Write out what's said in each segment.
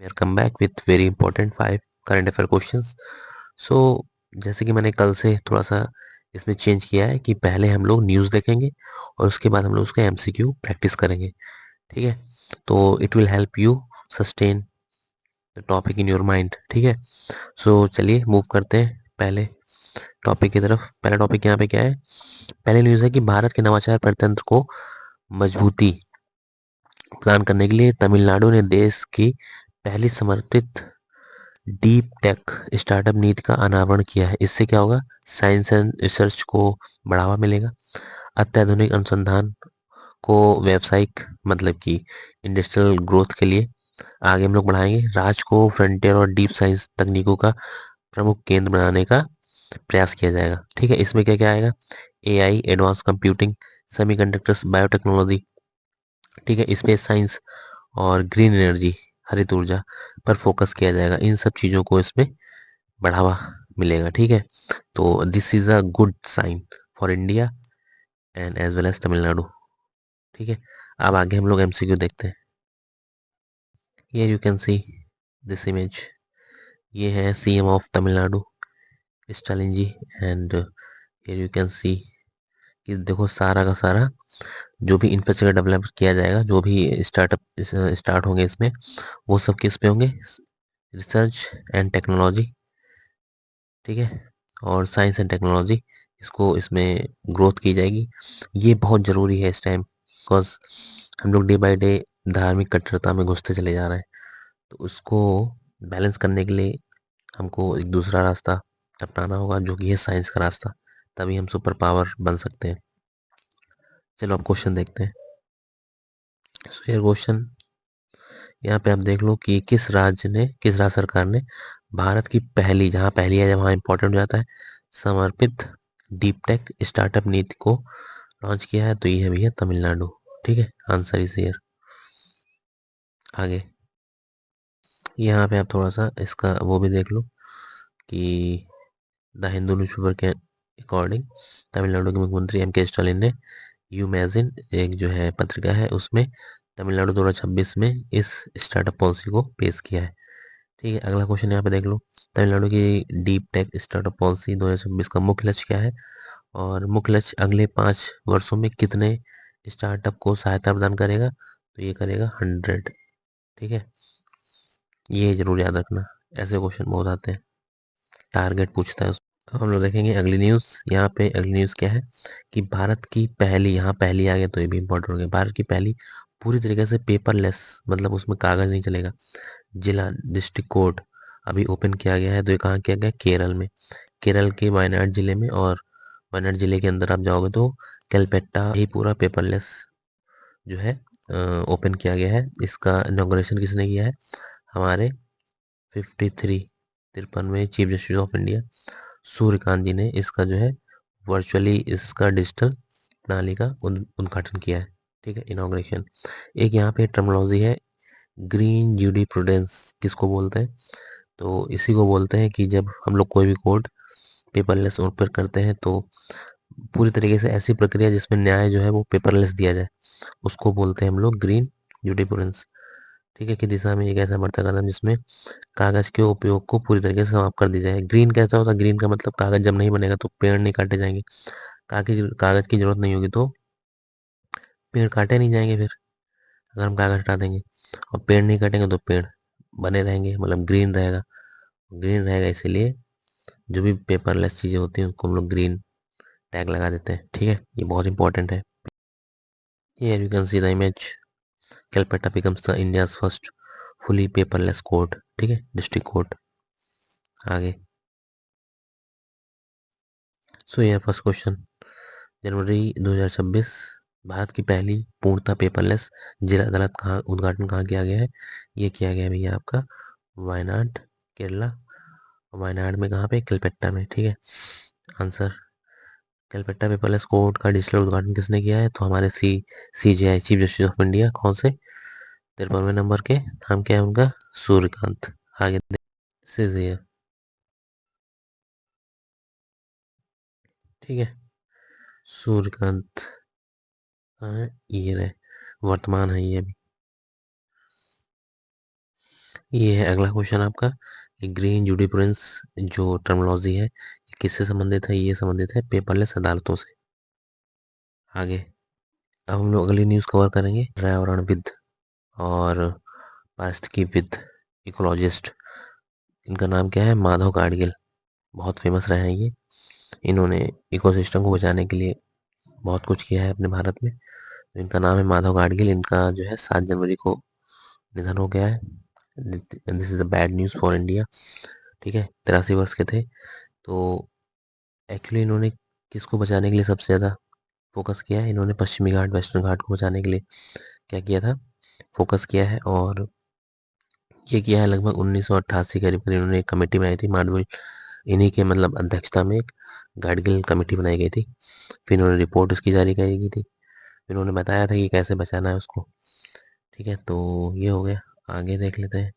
We are come back with very important 5 current affair questions. So जैसे कि मैंने कल से थोड़ा सा इसमें चेंज किया है कि पहले हम लोग न्यूज़ देखेंगे और उसके बाद हम लोग उसका एमसीक्यू प्रैक्टिस करेंगे। ठीक है, तो it will help you sustain the topic in your mind. ठीक है, सो चलिए मूव करते हैं पहले टॉपिक की तरफ। पहला टॉपिक यहाँ पे क्या है? पहले न्यूज़ है कि भारत के नवाचार परितंत्र को मजबूती प्रदान करने के लिए तमिलनाडु ने देश की पहली समर्पित डीप टेक स्टार्टअप नीति का अनावरण किया है। इससे क्या होगा? साइंस एंड रिसर्च को बढ़ावा मिलेगा, अत्याधुनिक अनुसंधान को व्यावसायिक मतलब कि इंडस्ट्रियल ग्रोथ के लिए आगे हम लोग बढ़ाएंगे। राज्य को फ्रंटियर और डीप साइंस तकनीकों का प्रमुख केंद्र बनाने का प्रयास किया जाएगा। ठीक है, इसमें क्या क्या आएगा? AI, advance computing, semiconductors, biotechnology, ठीक है, स्पेस साइंस और ग्रीन एनर्जी, हरित ऊर्जा पर फोकस किया जाएगा। इन सब चीज़ों को इसमें बढ़ावा मिलेगा। ठीक है, तो this is a good sign for India and as well as Tamil Nadu. ठीक है, अब आगे हम लोग एमसीक्यू देखते हैं। Here you can see this image. ये है CM of Tamil Nadu Stalin ji. And here you can see कि देखो सारा का सारा जो भी इंफ्रास्ट्रक्चर डेवलप किया जाएगा, जो भी स्टार्टअप स्टार्ट होंगे इसमें, वो सब किस पे होंगे? Research and technology. ठीक है, और साइंस एंड टेक्नोलॉजी, इसको इसमें ग्रोथ की जाएगी। ये बहुत ज़रूरी है इस टाइम, बिकॉज हम लोग डे बाय डे धार्मिक कट्टरता में घुसते चले जा रहे हैं। तो उसको बैलेंस करने के लिए हमको एक दूसरा रास्ता अपनाना होगा, जो कि है साइंस का रास्ता। तभी हम सुपर पावर बन सकते हैं। चलो अब क्वेश्चन देखते हैं। सो ये क्वेश्चन यहाँ पे आप देख लो कि किस राज्य सरकार ने भारत की पहली, जहाँ पहली है वहाँ इंपॉर्टेंट हो जाता है, समर्पित डीप टेक स्टार्टअप नीति को लॉन्च किया है? तो ये है भैया तमिलनाडु। ठीक है, आंसर इज हियर। आगे यहाँ पे आप थोड़ा सा इसका वो भी देख लो कि द हिंदू न्यूज़पेपर के अकॉर्डिंग तमिलनाडु के मुख्यमंत्री एम के स्टालिन ने यू मैगजीन एक जो है पत्रिका है, उसमें तमिलनाडु 2026 में इस स्टार्टअप पॉलिसी को पेश किया है। ठीक है, अगला क्वेश्चन यहाँ पे देख लो। तमिलनाडु की डीप टेक स्टार्टअप पॉलिसी 2026 का मुख्य लक्ष्य क्या है? और मुख्य लक्ष्य अगले 5 वर्षों में कितने स्टार्टअप को सहायता प्रदान करेगा? तो ये करेगा 100। ठीक है, ये जरूर याद रखना, ऐसे क्वेश्चन बहुत आते हैं, टारगेट पूछता है उसको। हम लोग देखेंगे अगली न्यूज़। यहाँ पे अगली न्यूज़ क्या है कि भारत की पहली, यहाँ पहली आ गया तो ये भी इंपॉर्टेंट हो गया, भारत की पहली पूरी तरीके से पेपरलेस, मतलब उसमें कागज नहीं चलेगा, जिला डिस्ट्रिक्ट कोर्ट अभी ओपन किया गया है। तो ये कहाँ किया गया? केरल में, केरल के वायनाड जिले में। और वायनाड जिले के अंदर आप जाओगे तो कैलपेट्टा ही पूरा पेपरलेस जो है ओपन किया गया है। इसका इनॉग्रेशन किसने किया है? हमारे 53 53वें chief justice of India Suryakant ji ने इसका जो है वर्चुअली इसका डिजिटल प्रणाली का उद्घाटन किया है। ठीक है, इनॉग्रेशन। एक यहाँ पे टर्मिनोलॉजी है, ग्रीन जूरिस्प्रूडेंस, किसको बोलते हैं? तो इसी को बोलते हैं कि जब हम लोग कोई भी कोर्ट पेपरलेस ओपन करते हैं तो पूरी तरीके से ऐसी प्रक्रिया जिसमें न्याय जो है वो पेपरलेस दिया जाए, उसको बोलते हैं हम लोग ग्रीन जूरिस्प्रूडेंस। ठीक है, कि दिशा में एक ऐसा बढ़ता कदम जिसमें कागज के उपयोग को पूरी तरीके से समाप्त कर दी जाए। ग्रीन कैसा होता है? ग्रीन का मतलब कागज जब नहीं बनेगा तो पेड़ नहीं काटे जाएंगे, कागज कागज की जरूरत नहीं होगी तो पेड़ काटे नहीं जाएंगे। फिर अगर हम कागज हटा देंगे और पेड़ नहीं काटेंगे तो पेड़ बने रहेंगे, मतलब ग्रीन रहेगा। ग्रीन रहेगा इसीलिए जो भी पेपरलेस चीज़ें होती हैं उसको हम लोग ग्रीन टैग लगा देते हैं। ठीक है, ये बहुत इंपॉर्टेंट है। Here you can see the image. Calcutta becomes the India's first fully paperless court. ठीक है, डिस्ट्रिक्ट कोर्ट। आगे सो ये फर्स्ट क्वेश्चन, जनवरी 2026 भारत की पहली पूर्णतः पेपरलेस जिला अदालत कहाँ, उद्घाटन कहाँ किया गया है? ये किया गया है भैया आपका वायनाड, केरला। वायनाड में कहाँ पे? कलपेट्टा में। ठीक है, आंसर कलकत्ता पेपरलेस कोर्ट का डिजिटल उद्घाटन किसने किया है? तो हमारे CJI chief justice of India. कौन से? 53वें नंबर के। नाम क्या है उनका? सूर्यकांत। आगे देखिए, ठीक है, सूर्यकांत। हाँ, ये रहे, वर्तमान है ये भी। ये है अगला क्वेश्चन आपका कि ग्रीन जूरिस्प्रूडेंस जो टर्मिनोलॉजी है ये किससे संबंधित है? ये संबंधित है पेपरलेस अदालतों से। आगे अब हम लोग अगली न्यूज़ कवर करेंगे पर्यावरणविद और पारिस्थितिकीविद इकोलॉजिस्ट। इनका नाम क्या है? माधव गाडगिल। बहुत फेमस रहे हैं ये। इन्होंने इकोसिस्टम को बचाने के लिए बहुत कुछ किया है अपने भारत में। तो इनका नाम है माधव गाडगिल। इनका जो है 7 जनवरी को निधन हो गया है। This is a bad news for India. ठीक है, 83 वर्ष के थे। तो एक्चुअली इन्होंने किसको बचाने के लिए सबसे ज़्यादा फोकस किया है? इन्होंने पश्चिमी घाट वेस्टर्न घाट को बचाने के लिए क्या किया था? फोकस किया है। और ये किया है लगभग 1988 करीब करीब। इन्होंने एक कमेटी बनाई थी मार्डविल, इन्हीं के मतलब अध्यक्षता में एक गाडगिल कमेटी बनाई गई थी। फिर इन्होंने रिपोर्ट उसकी जारी करी गई थी। फिर उन्होंने बताया था कि कैसे बचाना है उसको। ठीक है, तो ये हो गया। आगे देख लेते हैं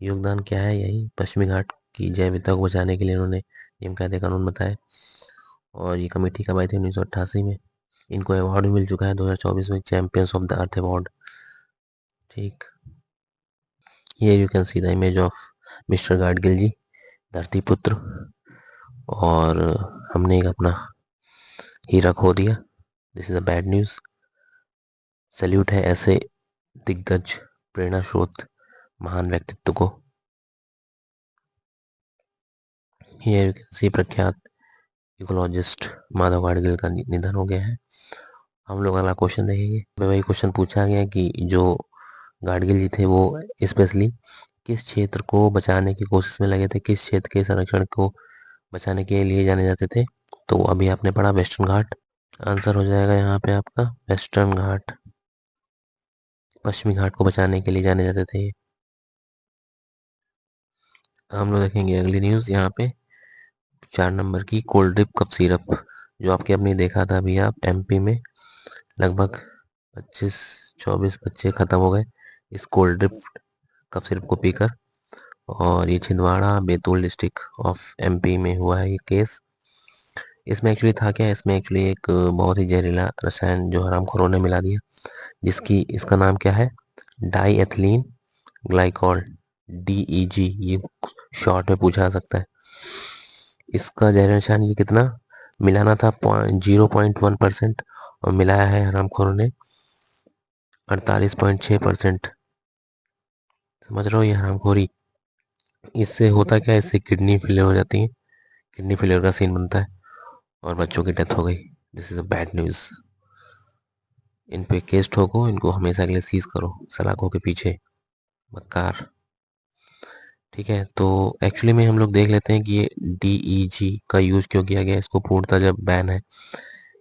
योगदान क्या है। यही पश्चिमी घाट की जैव विविधता को बचाने के लिए इन्होंने नियम कायदे कानून बताए। और ये कमेटी कब आई थी? 1988 में। इनको अवार्ड भी मिल चुका है 2024 में, champions of the earth award. ठीक, ये you can see the image of mister Gadgil ji, धरती पुत्र। और हमने एक अपना हीरा खो दिया। This is a bad news. Salute है ऐसे दिग्गज प्रेरणा स्रोत महान व्यक्तित्व को। हियर यू कैन सी प्रख्यात इकोलॉजिस्ट माधव गाडगिल का निधन हो गया है। हम लोग अगला क्वेश्चन देखेंगे। वही क्वेश्चन पूछा गया कि जो गाडगिल जी थे वो स्पेशली किस क्षेत्र को बचाने की कोशिश में लगे थे, किस क्षेत्र के संरक्षण को बचाने के लिए जाने जाते थे? तो अभी आपने पढ़ा वेस्टर्न घाट। आंसर हो जाएगा यहाँ पे आपका वेस्टर्न घाट। पश्चिमी घाट को बचाने के लिए जाने जाते थे। हम लोग देखेंगे अगली न्यूज़ यहाँ पे 4 नंबर की कोल्ड ड्रिप कप सिरप, जो आपके अपने देखा था अभी आप एमपी में लगभग 25-24 बच्चे खत्म हो गए इस कोल्ड ड्रिप कप सिरप को पीकर। और ये Chhindwara Betul district of MP में हुआ है ये केस। इसमें एक्चुअली था क्या? इसमें एक्चुअली एक बहुत ही जहरीला रसायन जो हरामखोरों ने मिला दिया, जिसकी इसका नाम क्या है? Diethylene glycol, DEG। ये शॉर्ट में पूछा जा सकता है। इसका जहरीला रसायन ये कितना मिलाना था? 0.1% और मिलाया है हरामखोरों ने 48.6%। समझ रहे हो ये हरामखोरी? इससे होता क्या है? इससे किडनी फेलियर हो जाती है, किडनी फेलियर का सीन बनता है और बच्चों की डेथ हो गई। This is a bad news. इन पे केस ठोको, इनको हमेशा के लिए सीज करो सलाखों के पीछे। मक्कार। ठीक है, तो एक्चुअली में हम लोग देख लेते हैं कि ये DEG का यूज़ क्यों किया गया, इसको पूर्णतः जब बैन है।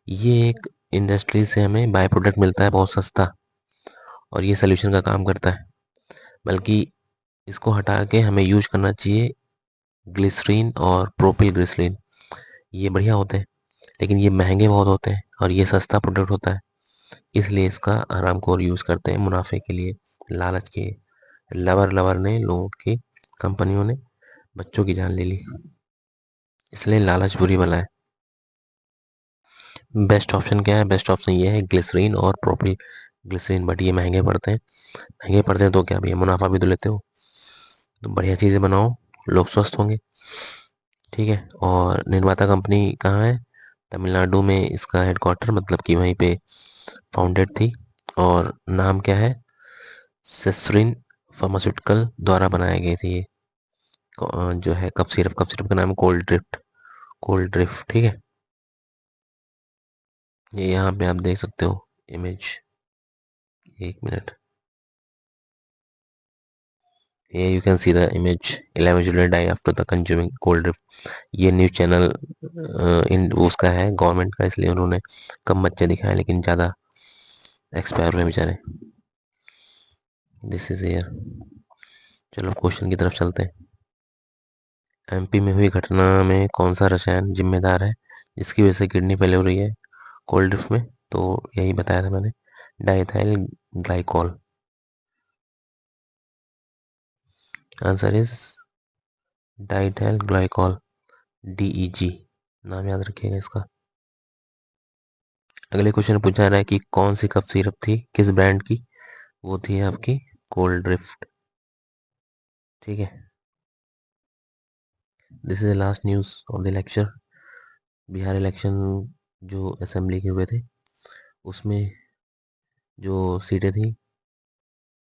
ये एक इंडस्ट्री से हमें बाय प्रोडक्ट मिलता है बहुत सस्ता, और ये सोल्यूशन का काम करता है। बल्कि इसको हटा के हमें यूज करना चाहिए ग्लिसरीन और प्रोपिल ग्लिसरीन। ये बढ़िया होते हैं, लेकिन ये महंगे बहुत होते हैं और ये सस्ता प्रोडक्ट होता है। इसलिए इसका हरामखोर यूज़ करते हैं मुनाफे के लिए, लालच के। लवर लवर ने, लोगों की कंपनियों ने बच्चों की जान ले ली। इसलिए लालच बुरी बला है। बेस्ट ऑप्शन क्या है? बेस्ट ऑप्शन ये है ग्लिसरीन और प्रोपिल ग्लिसरीन। बट ये महंगे पड़ते हैं। महंगे पड़ते हैं तो क्या भैया, मुनाफा भी तो लेते हो। तो बढ़िया चीज़ें बनाओ, लोग स्वस्थ होंगे। ठीक है, और निर्माता कंपनी कहाँ है? तमिलनाडु में इसका हेडक्वार्टर, मतलब कि वहीं पे फाउंडेड थी। और नाम क्या है? सेसरिन फार्मास्यूटिकल द्वारा बनाए गए थे ये। जो है कप सिरप का नाम है कोल्ड ड्रिफ्ट। कोल्ड ड्रिफ्ट, ठीक है। ये यहाँ पे आप देख सकते हो इमेज। एक मिनट, ये you can see the image. 11 children die after the consuming cold drift. ये न्यूज चैनल इन उसका है गवर्नमेंट का, इसलिए उन्होंने कम बच्चे दिखाए लेकिन ज़्यादा एक्सपायर हुए बेचारे। This is year. चलो क्वेश्चन की तरफ चलते हैं। एमपी में हुई घटना में कौन सा रसायन जिम्मेदार है जिसकी वजह से किडनी फेल हो रही है कोल्ड ड्रिफ्ट में? तो यही बताया था मैंने, diethyl glycol. Answer is diethyl glycol, DEG। नाम याद रखिएगा इसका। अगले क्वेश्चन पूछा रहा है कि कौन सी कफ सिरप थी किस ब्रांड की? वो थी आपकी कोल्ड ड्रिफ्ट। ठीक है, this is the last news of the lecture. Bihar election जो असेंबली के हुए थे, उसमें जो सीटें थी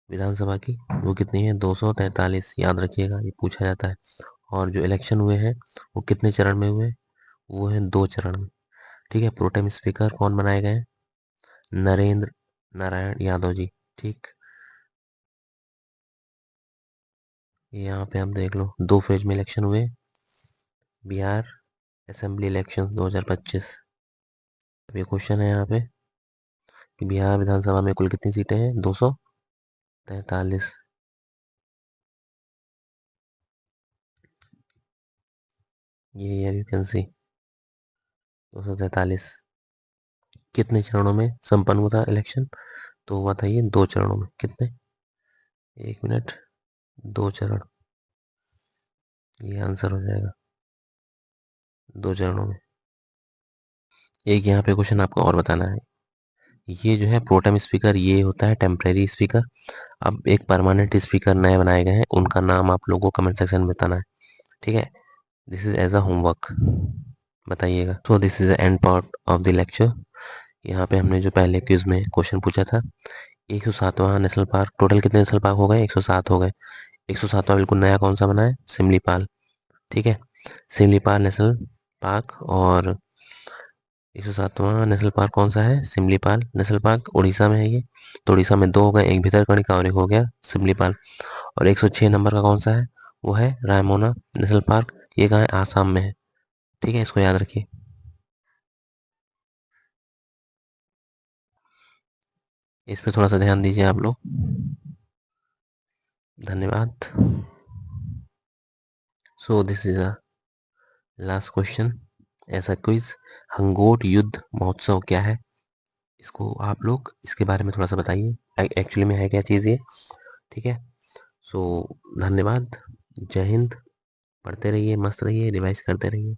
विधानसभा की वो कितनी है? 243। याद रखिएगा, ये पूछा जाता है। और जो इलेक्शन हुए हैं वो कितने चरण में हुए? वो है 2 चरण में। ठीक है, प्रोटेम स्पीकर कौन बनाए गए हैं? नरेंद्र नारायण यादव जी। ठीक, यहाँ पे आप देख लो 2 फेज में इलेक्शन हुए बिहार असेंबली इलेक्शन 2025। अब ये क्वेश्चन है यहाँ पे कि बिहार विधानसभा में कुल कितनी सीटें हैं? 243। ये यार यू कैन सी 243। कितने चरणों में संपन्न हुआ था इलेक्शन? तो हुआ था ये 2 चरणों में। कितने? 1 मिनट, 2 चरण। ये आंसर हो जाएगा 2 चरणों में। एक यहाँ पे क्वेश्चन आपको और बताना है। ये जो है प्रोटेम स्पीकर, ये होता है टेम्परेरी स्पीकर। अब एक परमानेंट स्पीकर नए बनाए गए हैं, उनका नाम आप लोगों को कमेंट सेक्शन में बताना है। ठीक है, this is as a homework, बताइएगा। So this is the end part of the lecture. यहाँ पे हमने जो पहले क्विज में क्वेश्चन पूछा था, 107वां नेशनल पार्क, टोटल कितने नेशनल पार्क हो गए? 107 हो गए। 107वां बिल्कुल नया कौन सा बना है? सिमलीपाल। ठीक है, सिमलीपाल नेशनल पार्क। और 107वां नेशनल पार्क कौन सा है? Similipal national park. उड़ीसा में है ये। तो उड़ीसा में 2 हो गए, एक भितरकनिका और एक हो गया सिमलीपाल। और 106 नंबर का कौन सा है? वो है रायमोना नेशनल पार्क। ये कहाँ है? आसाम में है। ठीक है, इसको याद रखिए। इस पे थोड़ा सा ध्यान दीजिए आप लोग। धन्यवाद। सो this is a last question. ऐसा क्विज, हंगोट युद्ध महोत्सव क्या है? इसको आप लोग इसके बारे में थोड़ा सा बताइए, एक्चुअली में है क्या चीज़ ये? ठीक है, सो धन्यवाद। जय हिंद। पढ़ते रहिए, मस्त रहिए, रिवाइज करते रहिए।